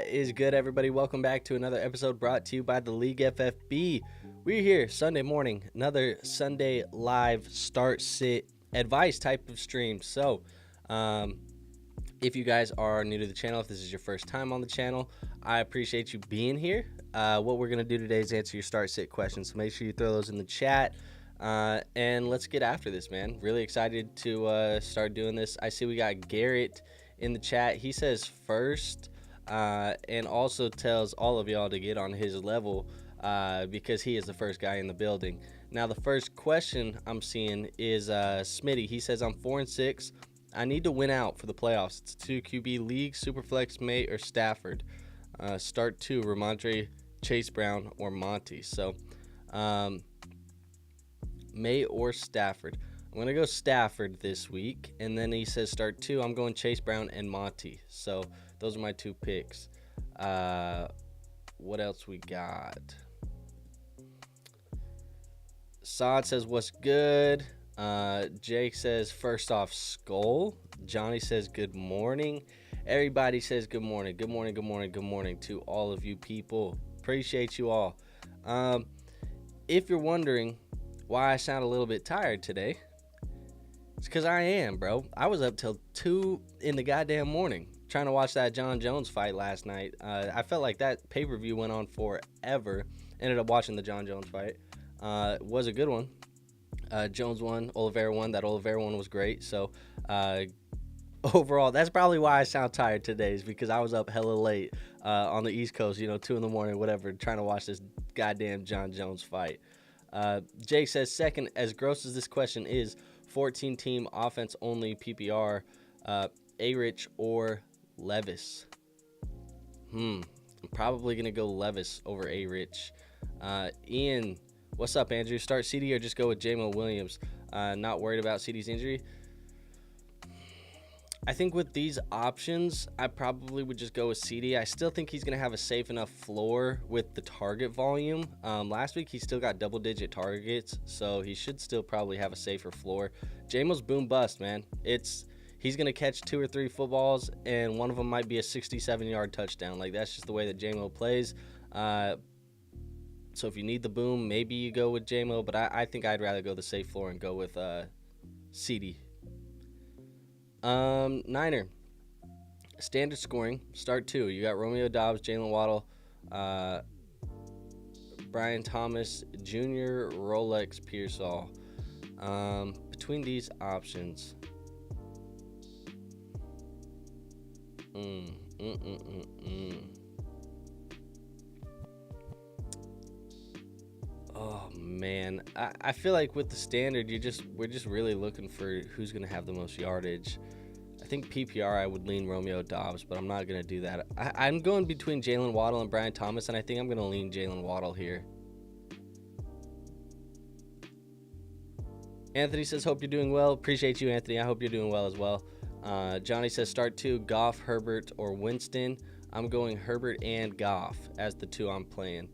What is good, everybody? Welcome back to another episode brought to you by the League FFB. We're here Sunday morning, another Sunday live start sit advice type of stream. So, if you guys are new to the channel, if this is your first time on the channel, I appreciate you being here. What we're going to do today is answer your start sit questions. So make sure you throw those in the chat. And let's get after this, man. Really excited to start doing this. I see we got Garrett in the chat. He says first, and also tells all of y'all to get on his level because he is the first guy in the building. Now, the first question I'm seeing is Smitty. He says, I'm 4-6. I need to win out for the playoffs. It's a 2 QB league, Superflex, May, or Stafford. Start 2, Ramondre, Chase Brown, or Monty. So, May or Stafford. I'm going to go Stafford this week. And then he says start 2. I'm going Chase Brown and Monty. So those are my 2 picks. What else we got? Saad says what's good. Jake says first off skull. Johnny says good morning. Everybody says good morning. Good morning, good morning, good morning to all of you people. Appreciate you all. If you're wondering why I sound a little bit tired today, it's because I am, bro. I was up till 2 in the goddamn morning trying to watch that John Jones fight last night. I felt like that pay-per-view went on forever. Ended up watching the John Jones fight. It was a good one. Jones won, Oliveira won. That Oliveira one was great. So overall, that's probably why I sound tired today, is because I was up hella late on the East Coast, 2 in the morning, whatever, trying to watch this goddamn John Jones fight. Jake says, second, as gross as this question is, 14-team offense only PPR, A-Rich or Levis? I'm probably going to go Levis over A-Rich. Ian, what's up, Andrew? Start CD or just go with J-Mo Williams? Not worried about CD's injury? I think with these options, I probably would just go with CD. I still think he's going to have a safe enough floor with the target volume. Last week, he still got double-digit targets, so he should still probably have a safer floor. J-Mo's boom bust, man. He's going to catch 2 or 3 footballs, and one of them might be a 67-yard touchdown. Like, that's just the way that J-Mo plays. So if you need the boom, maybe you go with J-Mo, but I think I'd rather go the safe floor and go with CD. Niner. Standard scoring, start 2. You got Romeo Doubs, Jalen Waddle, Brian Thomas Jr., Rolex Pearsall. Between these options, oh man, I feel like with the standard, we're just really looking for who's gonna have the most yardage. I think PPR I would lean Romeo Doubs, but I'm not gonna do that. I'm going between Jalen Waddle and Brian Thomas, and I think I'm gonna lean Jalen Waddle here. Anthony says, hope you're doing well. Appreciate you, Anthony. I hope you're doing well as well. Johnny says start 2, Goff, Herbert, or Winston. I'm going Herbert and Goff as the 2 I'm playing.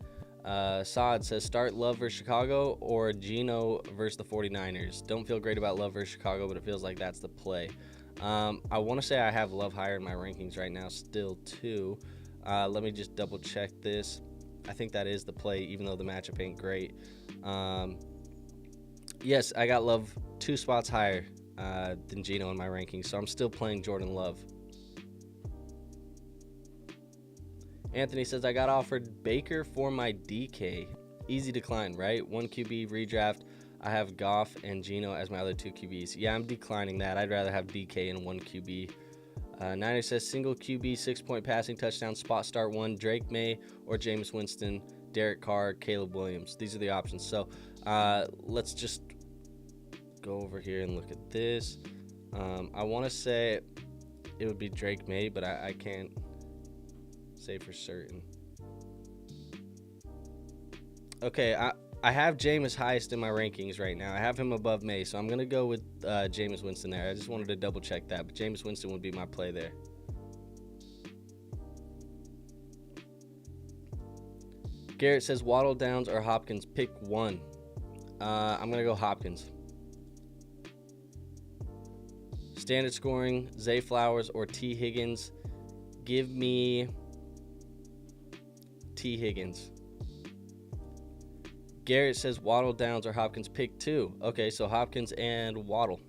Saad says start Love versus Chicago or Geno versus the 49ers. Don't feel great about Love versus Chicago, but it feels like that's the play. I want to say I have Love higher in my rankings right now still too. Let me just double check this. I think that is the play, even though the matchup ain't great. Yes, I got Love 2 spots higher than Geno in my rankings, so I'm still playing Jordan Love. Anthony says, I got offered Baker for my DK. Easy decline, right? 1 QB redraft. I have Goff and Geno as my other 2 QBs. Yeah, I'm declining that. I'd rather have DK and 1 QB. Niner says, single QB, 6-point passing touchdown, spot start 1, Drake May or Jameis Winston, Derek Carr, Caleb Williams. These are the options. So let's just go over here and look at this. I want to say it would be Drake May, but I can't say for certain. Okay, I have Jameis highest in my rankings right now. I have him above May, so I'm going to go with Jameis Winston there. I just wanted to double check that, but Jameis Winston would be my play there. Garrett says Waddle, Downs, or Hopkins. Pick one. I'm going to go Hopkins. Standard scoring, Zay Flowers or T. Higgins. Give me T. Higgins. Garrett says Waddle, Downs, or Hopkins pick 2. Okay, so Hopkins and Waddle.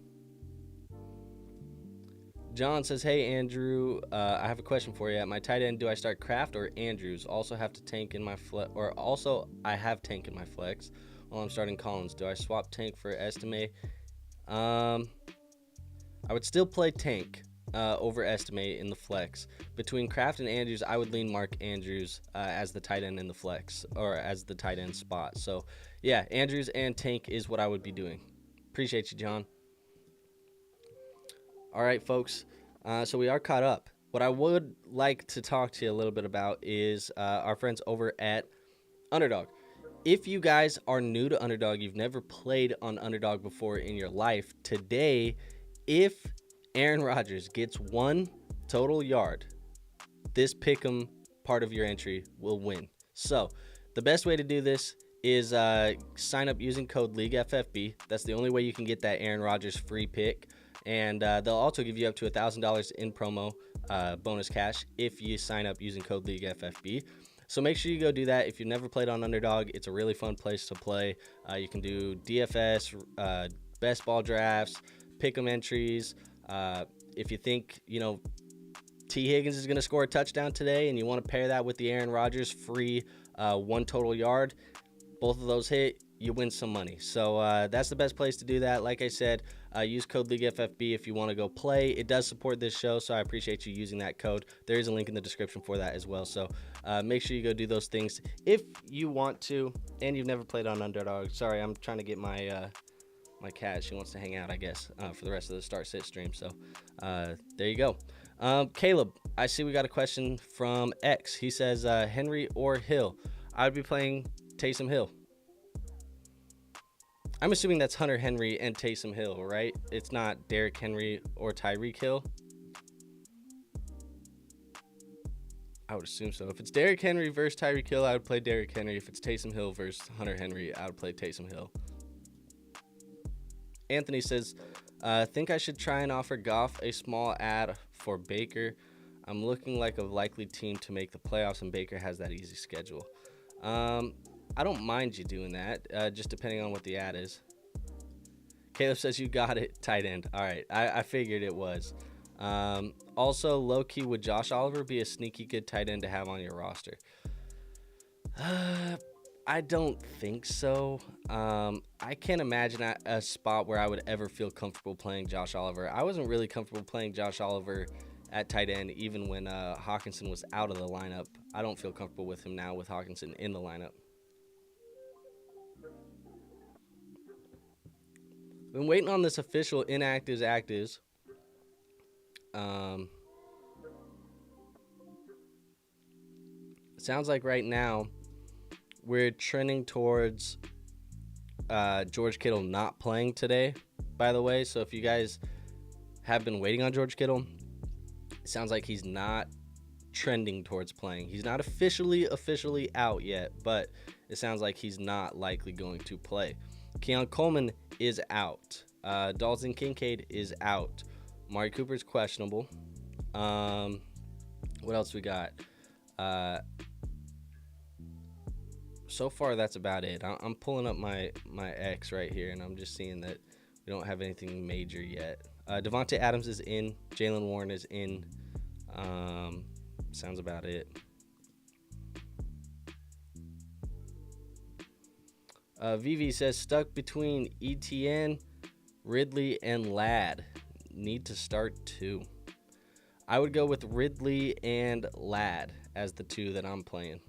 John says, hey, Andrew, I have a question for you. At my tight end, do I start Kraft or Andrews? Also have to tank in my flex, or also I have tank in my flex while I'm starting Collins. Do I swap tank for Estimate? I would still play tank over Estimate in the flex. Between Kraft and Andrews, I would lean Mark Andrews as the tight end in the flex, or as the tight end spot. So, yeah, Andrews and tank is what I would be doing. Appreciate you, John. All right, folks. So we are caught up. What I would like to talk to you a little bit about is our friends over at Underdog. If you guys are new to Underdog, you've never played on Underdog before in your life, today, if Aaron Rodgers gets 1 total yard, this pick'em part of your entry will win. So the best way to do this is sign up using code League FFB. That's the only way you can get that Aaron Rodgers free pick. And they'll also give you up to $1,000 in promo bonus cash if you sign up using code League FFB. So make sure you go do that. If you've never played on Underdog, it's a really fun place to play. You can do DFS, best ball drafts, pick'em entries. If you think, T. Higgins is going to score a touchdown today and you want to pair that with the Aaron Rodgers free 1 total yard, both of those hit, you win some money. So that's the best place to do that. Like I said, use code LeagueFFB if you want to go play. It does support this show, so I appreciate you using that code. There is a link in the description for that as well. So make sure you go do those things if you want to, and you've never played on Underdog. Sorry, I'm trying to get my my cat. She wants to hang out, I guess, for the rest of the start-sit stream. So there you go. Caleb, I see we got a question from X. He says, Henry or Hill? I would be playing Taysom Hill. I'm assuming that's Hunter Henry and Taysom Hill, right? It's not Derrick Henry or Tyreek Hill. I would assume so. If it's Derrick Henry versus Tyreek Hill, I would play Derrick Henry. If it's Taysom Hill versus Hunter Henry, I would play Taysom Hill. Anthony says, think I should try and offer Goff a small ad for Baker. I'm looking like a likely team to make the playoffs, and Baker has that easy schedule. I don't mind you doing that, just depending on what the ad is. Caleb says you got it, tight end. All right, I figured it was. Also, low-key, would Josh Oliver be a sneaky good tight end to have on your roster? I don't think so. I can't imagine a spot where I would ever feel comfortable playing Josh Oliver. I wasn't really comfortable playing Josh Oliver at tight end, even when Hawkinson was out of the lineup. I don't feel comfortable with him now with Hawkinson in the lineup. Been waiting on this official inactives actives. It sounds like right now we're trending towards George Kittle not playing today, by the way. So if you guys have been waiting on George Kittle, it sounds like he's not trending towards playing. He's not officially out yet, but it sounds like he's not likely going to play. Keon Coleman is out. Dalton Kincaid is out. Amari Cooper's questionable. What else we got? So far, that's about it. I'm pulling up my X right here, and I'm just seeing that we don't have anything major yet. Devontae Adams is in. Jalen Warren is in. Sounds about it. Vivi says, stuck between ETN, Ridley, and Ladd. Need to start 2. I would go with Ridley and Ladd as the 2 that I'm playing.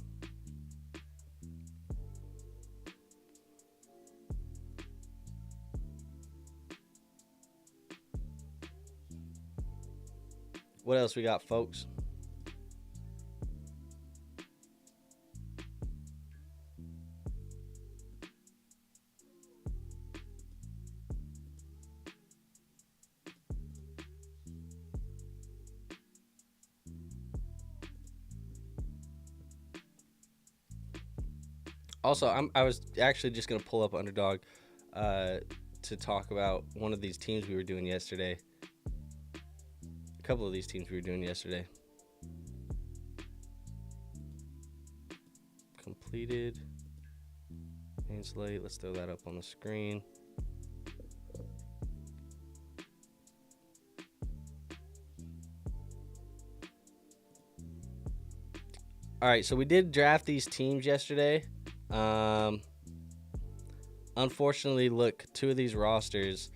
What else we got, folks? Also, I was actually just going to pull up Underdog to talk about one of these teams we were doing yesterday. A couple of these teams we were doing yesterday. completed. Main slate. Let's throw that up on the screen. All right, so we did draft these teams yesterday. Unfortunately, look, two of these rosters,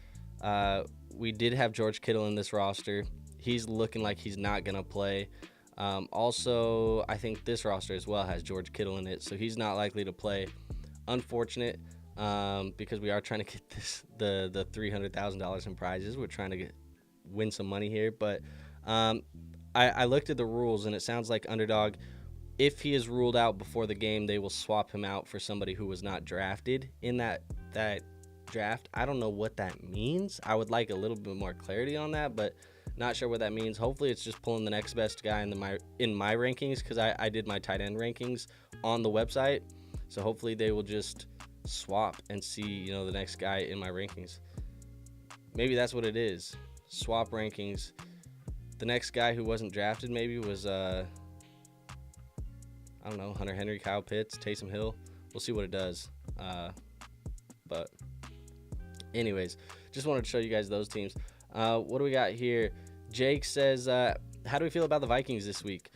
we did have George Kittle in this roster. He's looking like he's not going to play. Also, I think this roster as well has George Kittle in it, so he's not likely to play. Unfortunate, because we are trying to get the $300,000 in prizes. We're trying to win some money here, but I looked at the rules, and it sounds like Underdog, if he is ruled out before the game, they will swap him out for somebody who was not drafted in that draft. I don't know what that means. I would like a little bit more clarity on that, but not sure what that means. Hopefully it's just pulling the next best guy in my rankings, because I did my tight end rankings on the website. So hopefully they will just swap and see, the next guy in my rankings. Maybe that's what it is. Swap rankings. The next guy who wasn't drafted maybe was I don't know, Hunter Henry, Kyle Pitts, Taysom Hill. We'll see what it does. But anyways, just wanted to show you guys those teams. What do we got here? Jake says, how do we feel about the Vikings this week?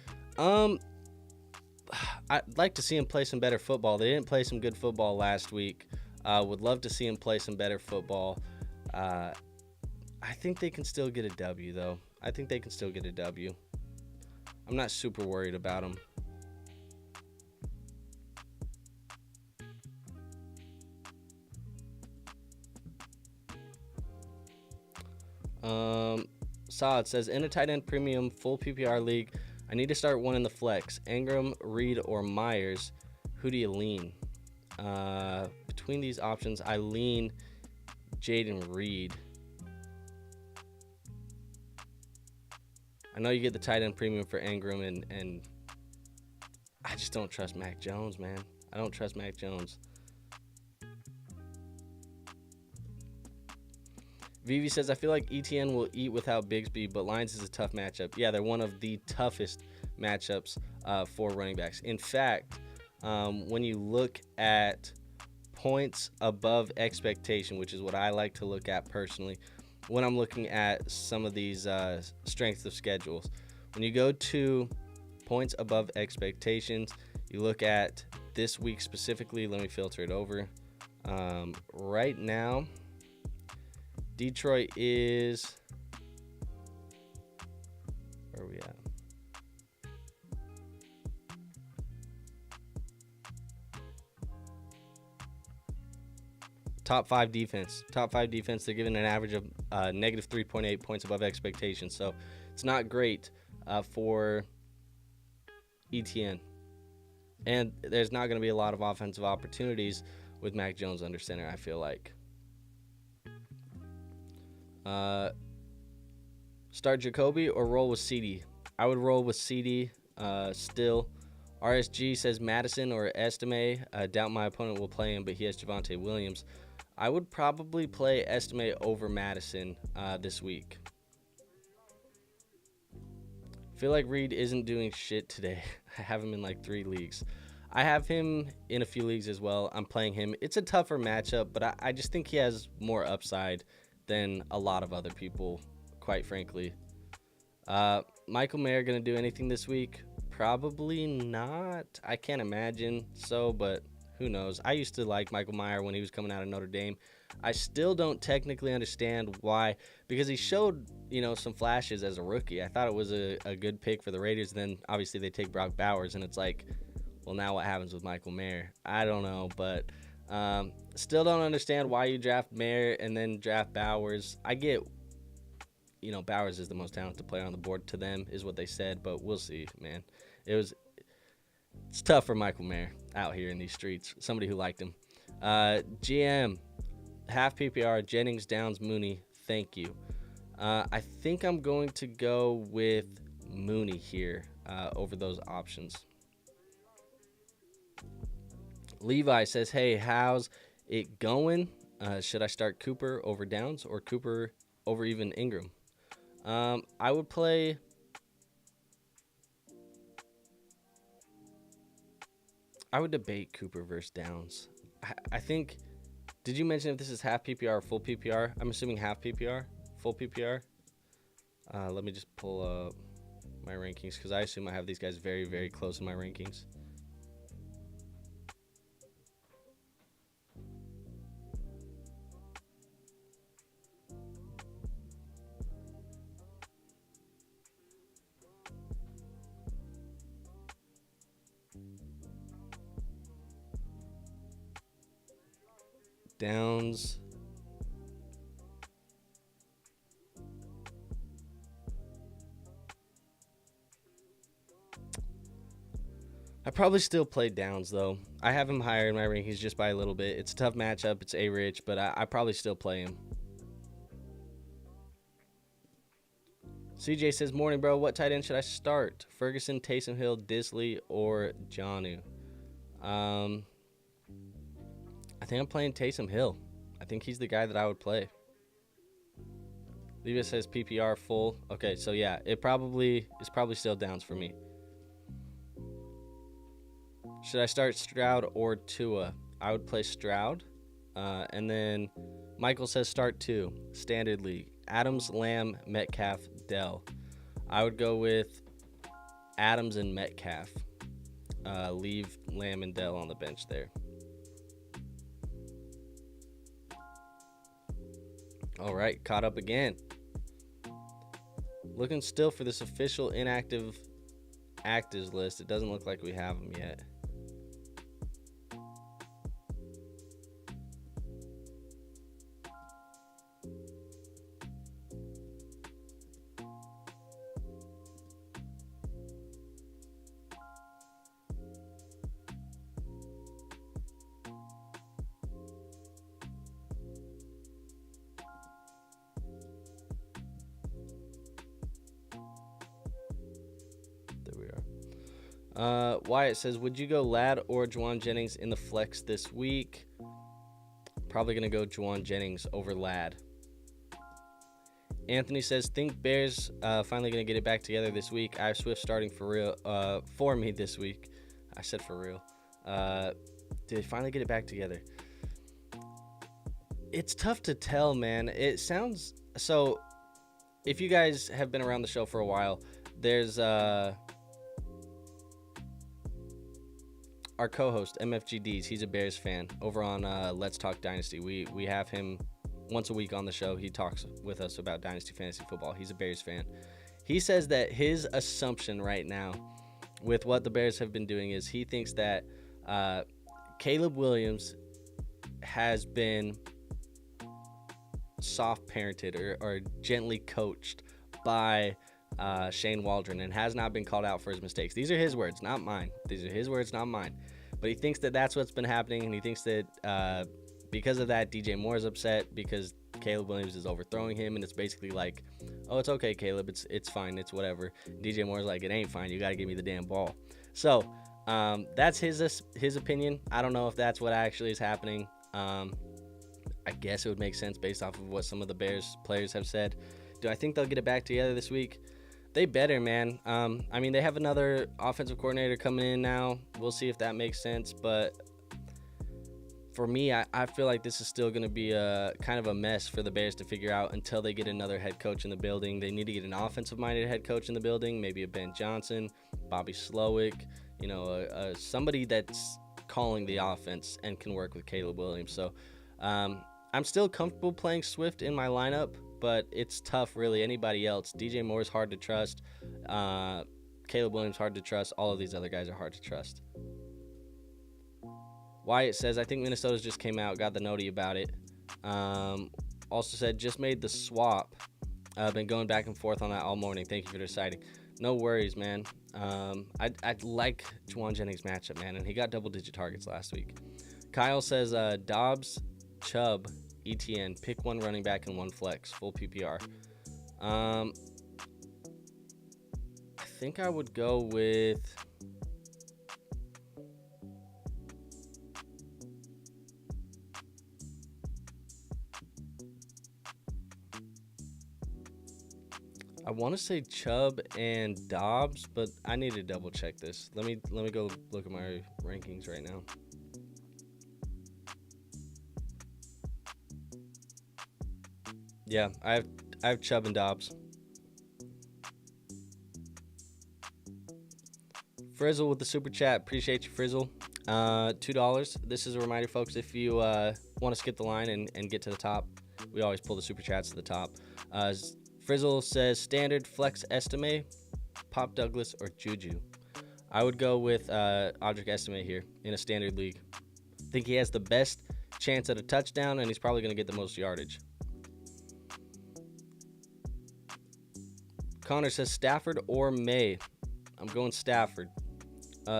I'd like to see him play some better football. They didn't play some good football last week. Would love to see him play some better football. I think they can still get a W, though. I think they can still get a W. I'm not super worried about them. Saad says, in a tight end premium full PPR league, I need to start one in the flex. Ingram, Reed, or Myers. Who do you lean? Between these options, I lean Jaden Reed. I know you get the tight end premium for Ingram, and I just don't trust Mac Jones, man. I don't trust Mac Jones. Vivi says, I feel like ETN will eat without Bigsby, but Lions is a tough matchup. Yeah, they're one of the toughest matchups for running backs. In fact, when you look at points above expectation, which is what I like to look at personally, when I'm looking at some of these strength of schedules, when you go to points above expectations, you look at this week specifically. Let me filter it over. Right now, Detroit is, where are we at? Top five defense. They're giving an average of negative 3.8 points above expectations. So it's not great for ETN. And there's not going to be a lot of offensive opportunities with Mac Jones under center, I feel like. Start Jacoby or roll with CD? I would roll with CD still. RSG says Madison or Estime. Doubt my opponent will play him, but he has Javonte Williams. I would probably play Estime over Madison this week. Feel like Reed isn't doing shit today. I have him in like 3 leagues. I have him in a few leagues as well. I'm playing him. It's a tougher matchup, but I just think he has more upside than a lot of other people, quite frankly. Michael Mayer going to do anything this week? Probably not. I can't imagine so, but who knows? I used to like Michael Mayer when he was coming out of Notre Dame. I still don't technically understand why, because he showed, some flashes as a rookie. I thought it was a good pick for the Raiders. Then obviously they take Brock Bowers, and it's like, well, now what happens with Michael Mayer? I don't know, but still don't understand why you draft Mayer and then draft Bowers. I get, Bowers is the most talented player on the board to them, is what they said, but we'll see, man. It's tough for Michael Mayer out here in these streets. Somebody who liked him. GM, half PPR, Jennings, Downs, Mooney. Thank you. I think I'm going to go with Mooney here over those options. Levi says, hey, how's it going? Should I start Cooper over Downs or Cooper over even Ingram? I would play... I would debate Cooper versus Downs. I think, did you mention if this is half PPR or full PPR? I'm assuming half PPR, full PPR. Let me just pull up my rankings because I assume I have these guys very, very close in my rankings. Downs. I probably still play Downs, though. I have him higher in my rankings just by a little bit. It's a tough matchup. It's A-Rich, but I probably still play him. CJ says, morning, bro. What tight end should I start? Ferguson, Taysom Hill, Disley, or Jonnu? I think I'm playing Taysom Hill. I think he's the guy that I would play. Levi says PPR full. Okay, so yeah, it's probably still Downs for me. Should I start Stroud or Tua? I would play Stroud. And then Michael says start 2. Standard league. Adams, Lamb, Metcalf, Dell. I would go with Adams and Metcalf. Leave Lamb and Dell on the bench there. All right, caught up again. Looking still for this official inactive actives list. It doesn't look like we have them yet. Wyatt says, would you go Ladd or Juwan Jennings in the flex this week? Probably going to go Juwan Jennings over Ladd. Anthony says, think Bears finally going to get it back together this week. I have Swift starting for real for me this week. I said for real. Did they finally get it back together? It's tough to tell, man. It sounds... So, if you guys have been around the show for a while, there's... our co-host MFGDs, he's a Bears fan over on Let's Talk Dynasty. We have him once a week on the show. He talks with us about Dynasty fantasy football. He's a Bears fan. He says that his assumption right now with what the Bears have been doing is he thinks that Caleb Williams has been soft parented or gently coached by Shane Waldron and has not been called out for his mistakes. These are his words, not mine. These are his words, not mine. But he thinks that that's what's been happening, and he thinks that because of that, DJ Moore is upset because Caleb Williams is overthrowing him, and it's basically like, oh, it's okay, Caleb, it's fine, it's whatever. DJ Moore's like, it ain't fine, you got to give me the damn ball. So that's his opinion. I don't know if that's what actually is happening. I guess it would make sense based off of what some of the Bears players have said. Do I think they'll get it back together this week? They better, man. I mean, they have another offensive coordinator coming in now. We'll see if that makes sense. But for me, I feel like this is still going to be a kind of a mess for the Bears to figure out until they get another head coach in the building. They need to get an offensive-minded head coach in the building, maybe a Ben Johnson, Bobby Slowick, somebody that's calling the offense and can work with Caleb Williams. So I'm still comfortable playing Swift in my lineup, but it's tough, really. Anybody else. DJ Moore's hard to trust. Caleb Williams hard to trust. All of these other guys are hard to trust. Wyatt says, I think Minnesota's just came out, got the noti about it. Also said, just made the swap. Been going back and forth on that all morning. Thank you for deciding. No worries, man. I'd like Juwan Jennings' matchup, man, and he got double-digit targets last week. Kyle says, Dobbs, Chubb, ETN, pick one running back and one flex, full PPR. I think I would go with... I want to say Chubb and Dobbs, but I need to double check this. Let me go look at my rankings right now. Yeah, I have Chubb and Dobbs. Frizzle with the super chat. Appreciate you, Frizzle. $2. This is a reminder, folks, if you want to skip the line and get to the top, we always pull the super chats to the top. Frizzle says standard flex Estime, Pop Douglas, or Juju. I would go with Audric Estime here in a standard league. I think he has the best chance at a touchdown, and he's probably going to get the most yardage. Connor says Stafford or May. I'm going Stafford.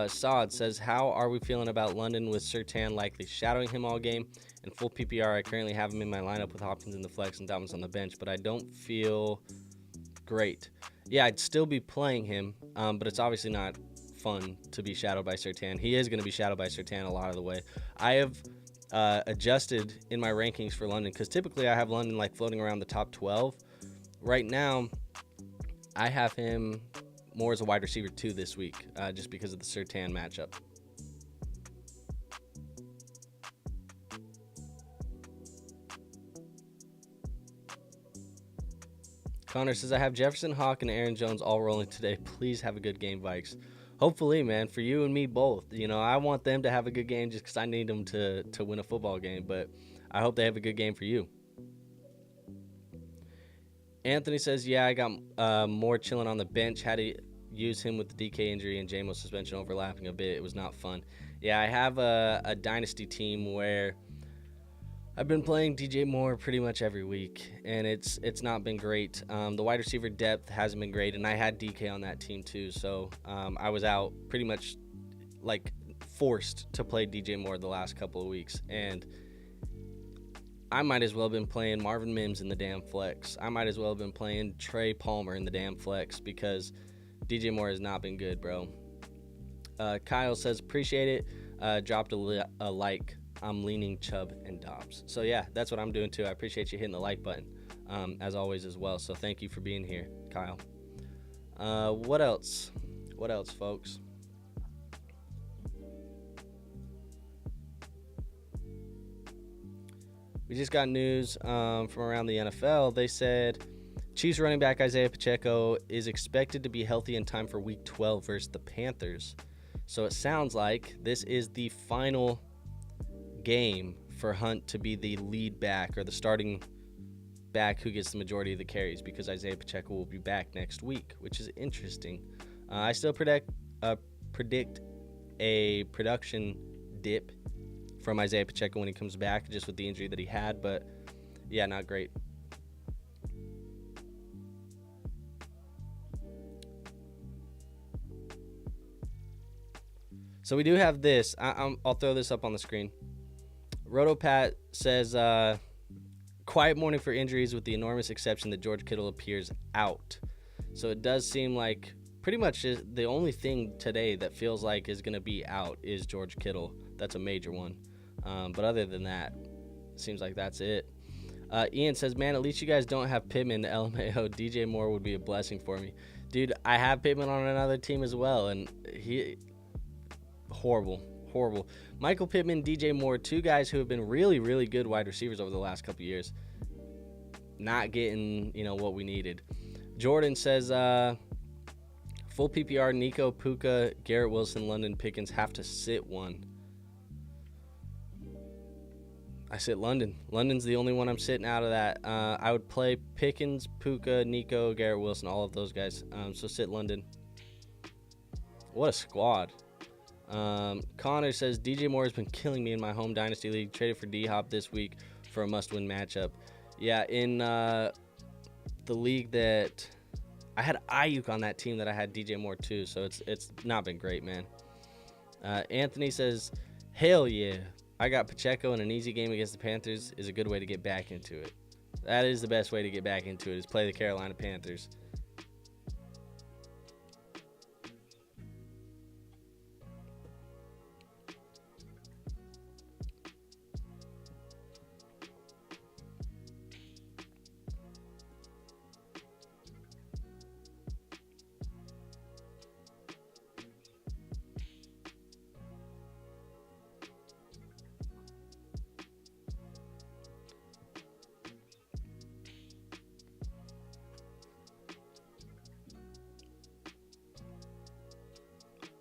Saad says, how are we feeling about London with Surtain likely shadowing him all game? In full PPR, I currently have him in my lineup with Hopkins in the flex and Dobbins on the bench, but I don't feel great. Yeah, I'd still be playing him, but it's obviously not fun to be shadowed by Surtain. He is going to be shadowed by Surtain a lot of the way. I have adjusted in my rankings for London because typically I have London like floating around the top 12. Right now, I have him more as a wide receiver 2 this week, just because of the Surtain matchup. Connor says, I have Jefferson, Hawk, and Aaron Jones all rolling today. Please have a good game, Vikes. Hopefully, man, for you and me both. You know, I want them to have a good game just because I need them to win a football game, but I hope they have a good game for you. Anthony says, yeah, I got more chilling on the bench. Had to use him with the DK injury and JMO suspension overlapping a bit. It was not fun. Yeah, I have a Dynasty team where I've been playing DJ Moore pretty much every week, and it's not been great. The wide receiver depth hasn't been great, and I had DK on that team too, so I was out pretty much like forced to play DJ Moore the last couple of weeks, and I might as well have been playing Marvin Mims in the damn flex. I might as well have been playing Trey Palmer in the damn flex because DJ Moore has not been good, bro. Kyle says, appreciate it. Dropped a like. I'm leaning Chubb and Dobbs. So, yeah, that's what I'm doing, too. I appreciate you hitting the like button, as always, as well. So, thank you for being here, Kyle. What else? What else, folks? We just got news from around the NFL. They said Chiefs running back Isaiah Pacheco is expected to be healthy in time for Week 12 versus the Panthers. So it sounds like this is the final game for Hunt to be the lead back or the starting back who gets the majority of the carries because Isaiah Pacheco will be back next week, which is interesting. I still predict a production dip from Isaiah Pacheco when he comes back, just with the injury that he had, but yeah, not great. So we do have this. I'll throw this up on the screen. RotoPat says, quiet morning for injuries with the enormous exception that George Kittle appears out. So it does seem like pretty much the only thing today that feels like is going to be out is George Kittle. That's a major one. But other than that, it seems like that's it. Ian says, man, at least you guys don't have Pittman to LMAO. DJ Moore would be a blessing for me. Dude, I have Pittman on another team as well, and he... Horrible. Michael Pittman, DJ Moore, two guys who have been really, really good wide receivers over the last couple of years. Not getting, what we needed. Jordan says, full PPR, Nico, Puka, Garrett Wilson, London, Pickens have to sit one. I sit London. London's the only one I'm sitting out of that. I would play Pickens, Puka, Nico, Garrett Wilson, all of those guys. So sit London. What a squad. Connor says, DJ Moore has been killing me in my home Dynasty League. Traded for D-Hop this week for a must-win matchup. Yeah, in the league that I had Ayuk on that team that I had DJ Moore too, so it's not been great, man. Anthony says, hell yeah. I got Pacheco in an easy game against the Panthers is a good way to get back into it. That is the best way to get back into it, is play the Carolina Panthers.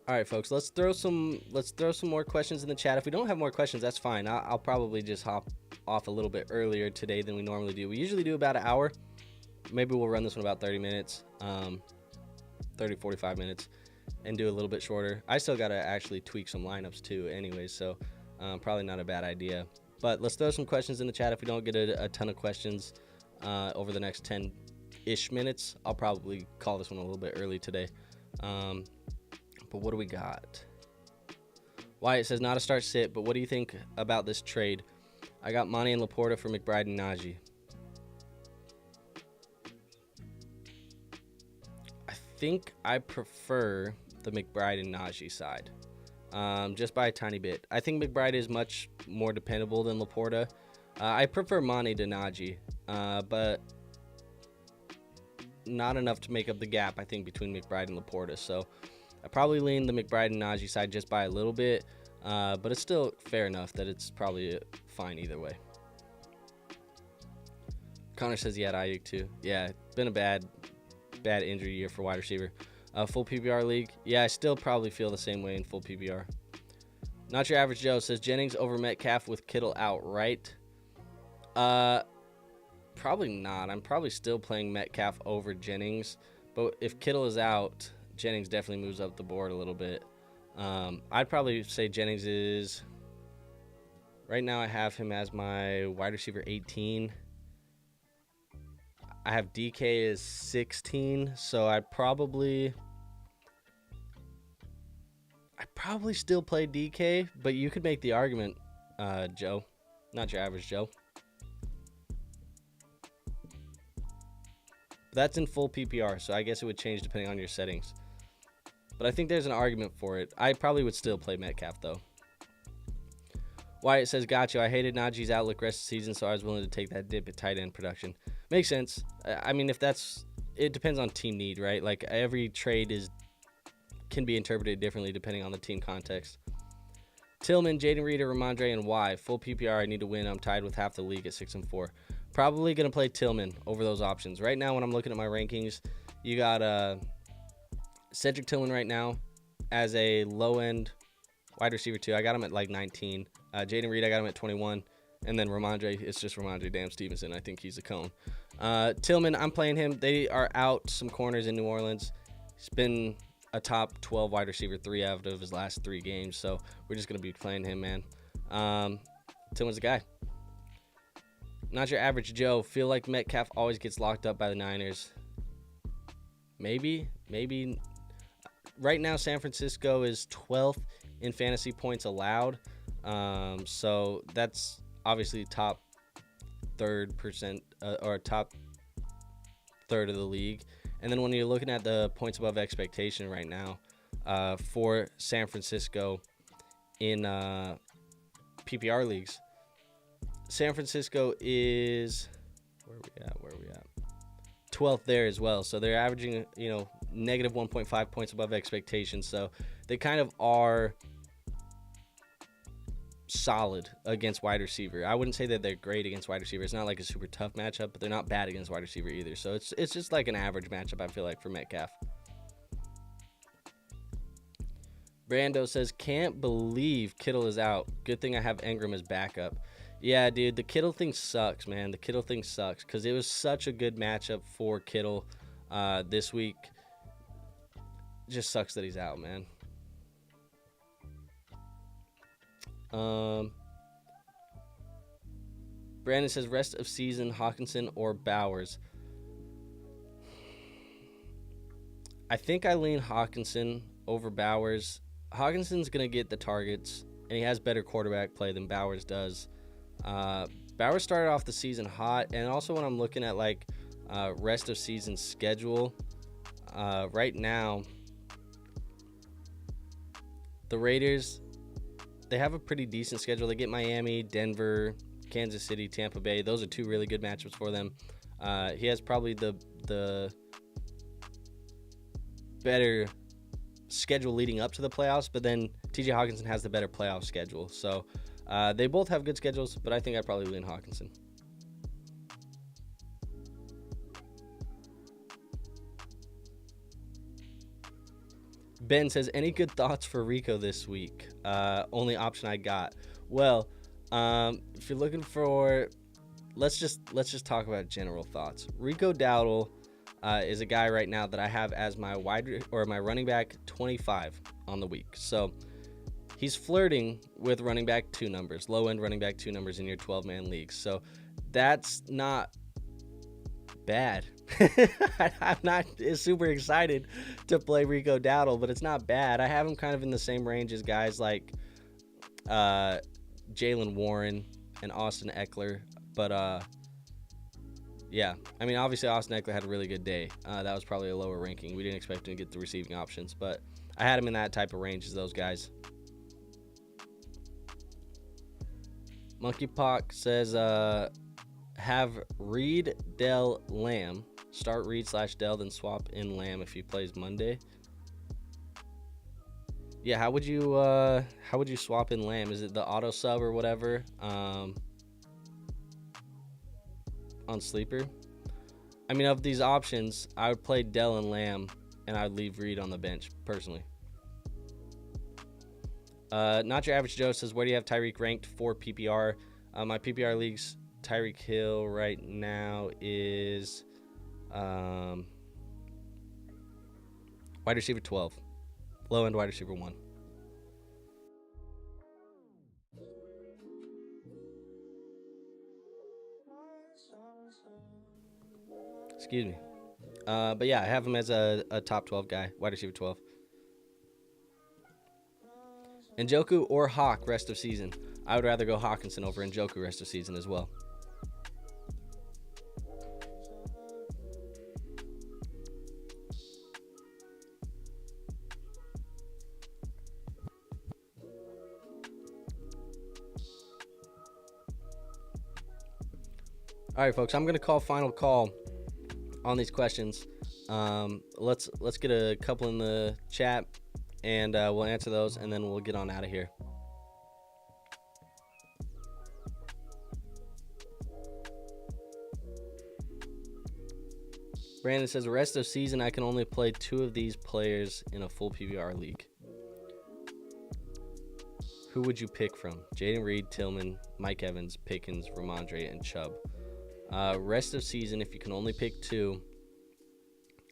All right, folks, let's throw some more questions in the chat. If we don't have more questions, that's fine. I'll probably just hop off a little bit earlier today than we normally do. We usually do about an hour. Maybe we'll run this one about 30 minutes, 45 minutes, and do a little bit shorter. I still got to actually tweak some lineups too anyways, so probably not a bad idea. But let's throw some questions in the chat. If we don't get a ton of questions over the next 10-ish minutes, I'll probably call this one a little bit early today. But what do we got? Wyatt says, not a start sit, but what do you think about this trade? I got Monty and Laporta for McBride and Najee. I think I prefer the McBride and Najee side, just by a tiny bit. I think McBride is much more dependable than Laporta. I prefer Monty to Najee, but not enough to make up the gap, I think, between McBride and Laporta. So I probably lean the McBride and Najee side just by a little bit, but it's still fair enough that it's probably fine either way. Connor says he had Ayuk too. Yeah, been a bad injury year for wide receiver. Full PPR league. Yeah, I still probably feel the same way in full PPR. Not your average Joe says Jennings over Metcalf with Kittle out, right? Probably not. I'm probably still playing Metcalf over Jennings, but if Kittle is out, Jennings definitely moves up the board a little bit. I'd probably say Jennings is, right now I have him as my wide receiver 18. I have DK as 16, so I'd probably still play DK, but you could make the argument, Joe, not your average Joe. That's in full PPR, so I guess it would change depending on your settings. But I think there's an argument for it. I probably would still play Metcalf, though. Wyatt says, got you. I hated Najee's outlook rest of the season, so I was willing to take that dip at tight end production. Makes sense. I mean, it depends on team need, right? Like, every trade can be interpreted differently depending on the team context. Tillman, Jaden Reed, Ramondre, and Y. Full PPR, I need to win. I'm tied with half the league at 6-4. Probably going to play Tillman over those options. Right now, when I'm looking at my rankings, you got Cedric Tillman right now as a low-end wide receiver, too. I got him at, like, 19. Jaden Reed, I got him at 21. And then Ramondre, it's just Ramondre Damn Stevenson. I think he's a cone. Tillman, I'm playing him. They are out some corners in New Orleans. He's been a top 12 wide receiver 3 out of his last 3 games. So we're just going to be playing him, man. Tillman's the guy. Not your average Joe. Feel like Metcalf always gets locked up by the Niners. Maybe. Right now, San Francisco is 12th in fantasy points allowed. So that's obviously top third percent or top third of the league. And then when you're looking at the points above expectation right now for San Francisco in PPR leagues, San Francisco is where are we at? 12th there as well. So they're averaging, negative 1.5 points above expectation. So they kind of are solid against wide receiver. I wouldn't say that they're great against wide receiver. It's not like a super tough matchup, but they're not bad against wide receiver either. So it's just like an average matchup, I feel like, for Metcalf. Brando says, can't believe Kittle is out. Good thing I have Ingram as backup. Yeah, dude, the Kittle thing sucks, man. The Kittle thing sucks because it was such a good matchup for Kittle this week. Just sucks that he's out, man. Brandon says, rest of season, Hawkinson or Bowers. I think I lean Hawkinson over Bowers. Hawkinson's going to get the targets, and he has better quarterback play than Bowers does. Bowers started off the season hot, and also when I'm looking at rest of season schedule, right now the Raiders, they have a pretty decent schedule. They get Miami, Denver, Kansas City, Tampa Bay. Those are 2 really good matchups for them. He has probably the better schedule leading up to the playoffs, but then TJ Hawkinson has the better playoff schedule. So they both have good schedules, but I think I'd probably lean Hawkinson. Ben says, any good thoughts for Rico this week? Only option I got. Well, if you're looking for, let's just talk about general thoughts. Rico Dowdle is a guy right now that I have as my my running back 25 on the week. So he's flirting with running back 2 numbers, low end running back 2 numbers in your 12-man leagues. So that's not bad. I'm not super excited to play Rico Dowdle, but it's not bad. I have him kind of in the same range as guys like Jalen Warren and Austin Eckler. But yeah, I mean, obviously Austin Eckler had a really good day. That was probably a lower ranking. We didn't expect him to get the receiving options, but I had him in that type of range as those guys. Monkeypox says, have Reed, Dell, Lamb. Start Reed / Dell, then swap in Lamb if he plays Monday. Yeah, how would you swap in Lamb? Is it the auto sub or whatever? On Sleeper? I mean, of these options, I would play Dell and Lamb, and I'd leave Reed on the bench, personally. Not Your Average Joe says, where do you have Tyreek ranked for PPR? My PPR leagues, Tyreek Hill right now is wide receiver 12. Low end wide receiver 1. Excuse me. But yeah, I have him as a top 12 guy, wide receiver 12. Njoku or Hawk rest of season. I would rather go Hawkinson over Njoku rest of season as well. All right, folks, I'm going to call final call on these questions. Let's get a couple in the chat, and we'll answer those, and then we'll get on out of here. Brandon says, rest of season, I can only play 2 of these players in a full PPR league. Who would you pick from? Jaden Reed, Tillman, Mike Evans, Pickens, Ramondre, and Chubb. Rest of season, if you can only pick 2,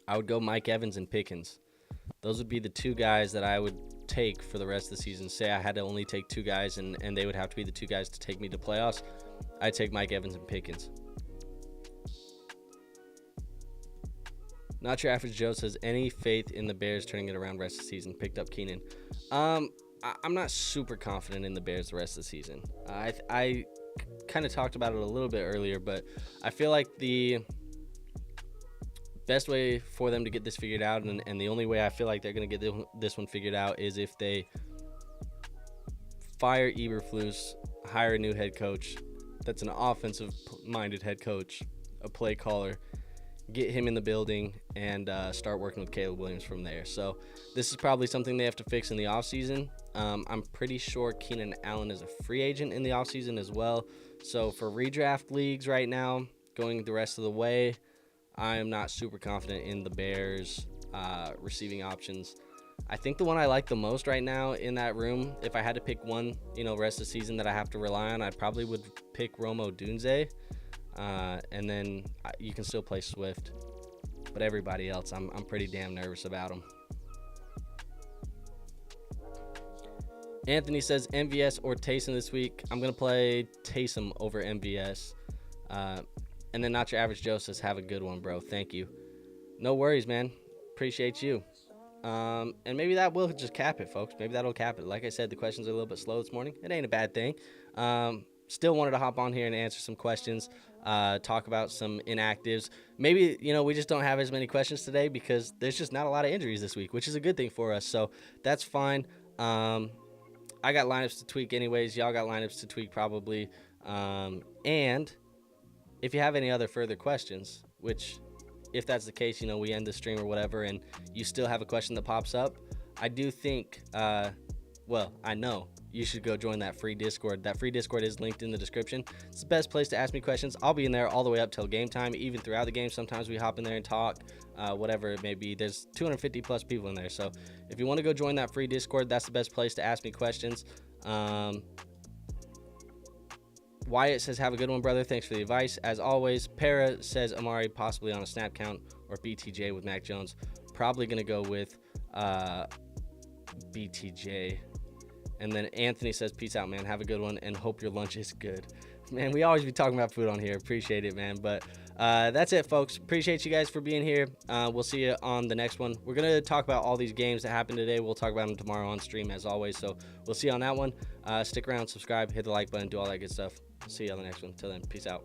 I would go Mike Evans and Pickens. Those would be the 2 guys that I would take for the rest of the season. Say I had to only take 2 guys, and they would have to be the 2 guys to take me to playoffs. I'd take Mike Evans and Pickens. Not Your Average Joe says, any faith in the Bears turning it around rest of the season? Picked up Keenan. I'm not super confident in the Bears the rest of the season. I kind of talked about it a little bit earlier, but I feel like the best way for them to get this figured out, and the only way I feel like they're going to get this one figured out, is if they fire Eberflus, hire a new head coach that's an offensive-minded head coach, a play caller, get him in the building, and start working with Caleb Williams from there. So this is probably something they have to fix in the offseason. I'm pretty sure Keenan Allen is a free agent in the offseason as well. So for redraft leagues right now, going the rest of the way, I am not super confident in the Bears receiving options. I think the one I like the most right now in that room, if I had to pick one, rest of the season that I have to rely on, I probably would pick Rome Odunze. And then you can still play Swift. But everybody else, I'm pretty damn nervous about them. Anthony says, MVS or Taysom this week. I'm going to play Taysom over MVS. And then Not Your Average Joe says, have a good one, bro. Thank you. No worries, man. Appreciate you. And maybe that will just cap it, folks. Maybe that'll cap it. Like I said, the questions are a little bit slow this morning. It ain't a bad thing. Still wanted to hop on here and answer some questions, talk about some inactives. Maybe, we just don't have as many questions today because there's just not a lot of injuries this week, which is a good thing for us. So that's fine. I got lineups to tweak anyways. Y'all got lineups to tweak probably. And if you have any other further questions, which if that's the case, we end the stream or whatever, and you still have a question that pops up, I do think, I know you should go join that free Discord. That free Discord is linked in the description. It's the best place to ask me questions. I'll be in there all the way up till game time, even throughout the game. Sometimes we hop in there and talk, whatever it may be. There's 250 plus people in there. So if you want to go join that free Discord, that's the best place to ask me questions. Wyatt says, have a good one, brother. Thanks for the advice. As always, Para says Amari possibly on a snap count or BTJ with Mac Jones. Probably going to go with BTJ. And then Anthony says, peace out, man. Have a good one and hope your lunch is good. Man, we always be talking about food on here. Appreciate it, man. But that's it, folks. Appreciate you guys for being here. We'll see you on the next one. We're going to talk about all these games that happened today. We'll talk about them tomorrow on stream, as always. So we'll see you on that one. Stick around, subscribe, hit the like button, do all that good stuff. See you on the next one. Till then, peace out.